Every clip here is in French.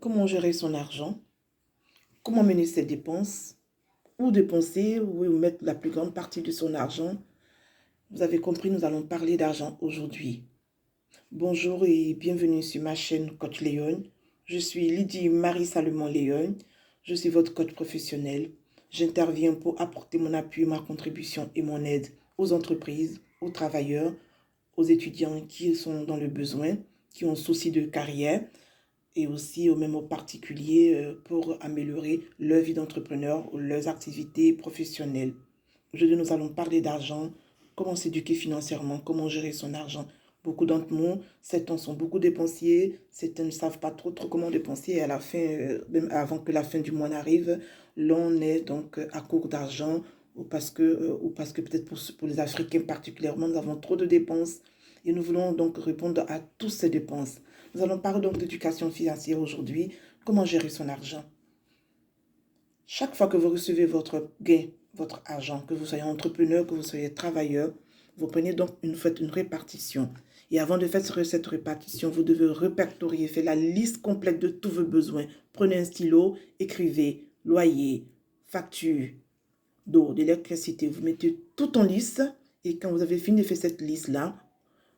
Comment gérer son argent, comment mener ses dépenses, où dépenser, où mettre la plus grande partie de son argent. Vous avez compris, nous allons parler d'argent aujourd'hui. Bonjour et bienvenue sur ma chaîne Coach Léon. Je suis Lydie Marie Salomon Léon. Je suis votre coach professionnel. J'interviens pour apporter mon appui, ma contribution et mon aide aux entreprises, aux travailleurs, aux étudiants qui sont dans le besoin, qui ont souci de carrière, et aussi aux particuliers pour améliorer leur vie d'entrepreneur ou leurs activités professionnelles. Aujourd'hui, nous allons parler d'argent, comment s'éduquer financièrement, comment gérer son argent. Beaucoup d'entre nous, certains sont beaucoup dépensiers, certains ne savent pas trop comment dépenser et à la fin, même avant que la fin du mois n'arrive, l'on est donc à court d'argent ou parce que peut-être pour les Africains particulièrement, nous avons trop de dépenses et nous voulons donc répondre à toutes ces dépenses. Nous allons parler donc d'éducation financière aujourd'hui, comment gérer son argent. Chaque fois que vous recevez votre gain, votre argent, que vous soyez entrepreneur, que vous soyez travailleur, vous prenez donc faites une répartition. Et avant de faire cette répartition, vous devez répertorier, faire la liste complète de tous vos besoins. Prenez un stylo, écrivez loyer, facture, d'eau, d'électricité. Vous mettez tout en liste et quand vous avez fini de faire cette liste-là,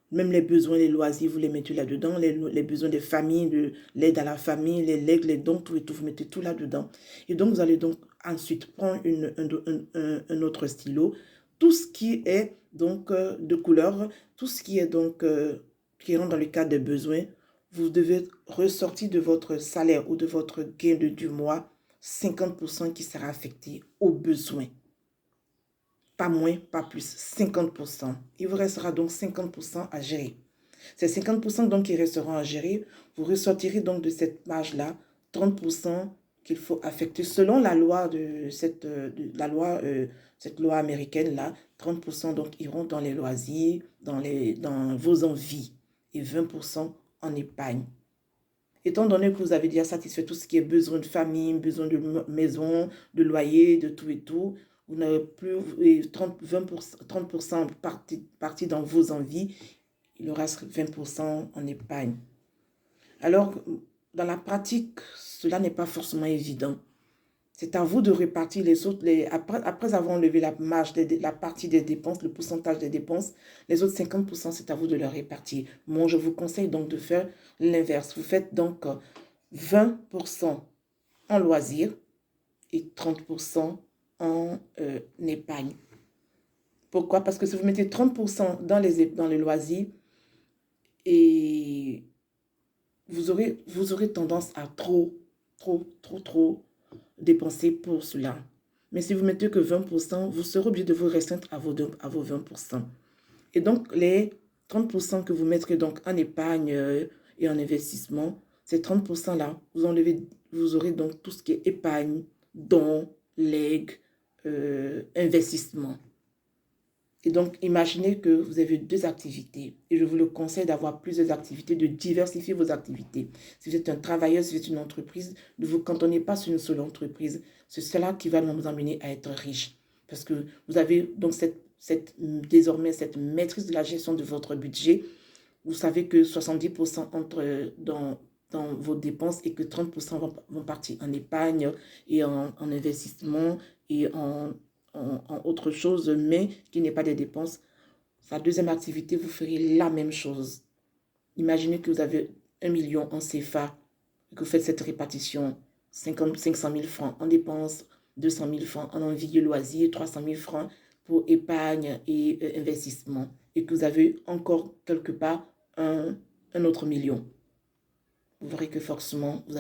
même les besoins, les loisirs, vous les mettez là-dedans, les besoins des familles, de l'aide à la famille, les legs, les dons, tout et tout, vous mettez tout là-dedans. Et donc, vous allez donc ensuite prendre un autre stylo, tout ce qui est donc de couleur, tout ce qui est donc qui rentre dans le cadre des besoins, vous devez ressortir de votre salaire ou de votre gain du mois 50% qui sera affecté aux besoins. Pas moins, pas plus, 50%. Il vous restera donc 50% à gérer. Ces 50% donc qui resteront à gérer, vous ressortirez donc de cette marge-là 30% qu'il faut affecter selon la loi cette loi américaine-là. 30% donc iront dans les loisirs, dans vos envies et 20% en épargne. Étant donné que vous avez déjà satisfait tout ce qui est besoin de famille, besoin de maison, de loyer, de tout et tout, vous n'avez plus 30% parti dans vos envies, il reste 20% en épargne. Alors, dans la pratique, cela n'est pas forcément évident. C'est à vous de répartir les autres. Après avoir enlevé la marge, la partie des dépenses, le pourcentage des dépenses, les autres 50%, c'est à vous de les répartir. Moi, je vous conseille donc de faire l'inverse. Vous faites donc 20% en loisirs et 30% en épargne. Pourquoi? Parce que si vous mettez 30% dans les loisirs, et vous aurez tendance à trop dépenser pour cela. Mais si vous mettez que 20%, vous serez obligé de vous restreindre à vos 20%. Et donc, les 30% que vous mettrez donc en épargne et en investissement, ces 30%-là, vous aurez donc tout ce qui est épargne, dons, legs, investissement. Et donc, imaginez que vous avez 2 activités. Et je vous le conseille d'avoir plusieurs activités, de diversifier vos activités. Si vous êtes un travailleur, si vous êtes une entreprise, ne vous cantonnez pas sur une seule entreprise. C'est cela qui va nous amener à être riche. Parce que vous avez donc désormais cette maîtrise de la gestion de votre budget. Vous savez que 70% entre dans vos dépenses et que 30% vont partir en épargne et en investissement et en autre chose, mais qui n'est pas des dépenses. Sa deuxième activité, vous ferez la même chose. Imaginez que vous avez 1 million en CFA, que vous faites cette répartition, 500 000 francs en dépenses, 200 000 francs en envie et loisirs, 300 000 francs pour épargne et investissement, et que vous avez encore quelque part un autre million. Vous verrez que forcément, vous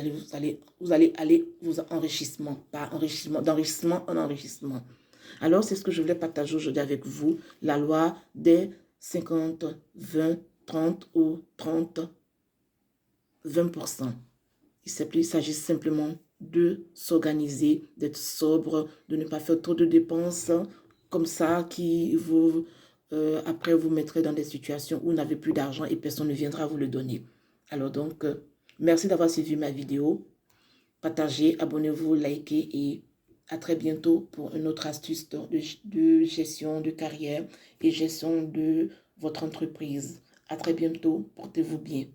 allez aller vous enrichissement, pas enrichissement, d'enrichissement en enrichissement. Alors, c'est ce que je voulais partager aujourd'hui avec vous, la loi des 50, 20, 30 ou 30, 20%. Il s'agit simplement de s'organiser, d'être sobre, de ne pas faire trop de dépenses comme ça qui après vous mettrez dans des situations où vous n'avez plus d'argent et personne ne viendra vous le donner. Alors donc, merci d'avoir suivi ma vidéo. Partagez, abonnez-vous, likez et à très bientôt pour une autre astuce de gestion de carrière et gestion de votre entreprise. À très bientôt, portez-vous bien.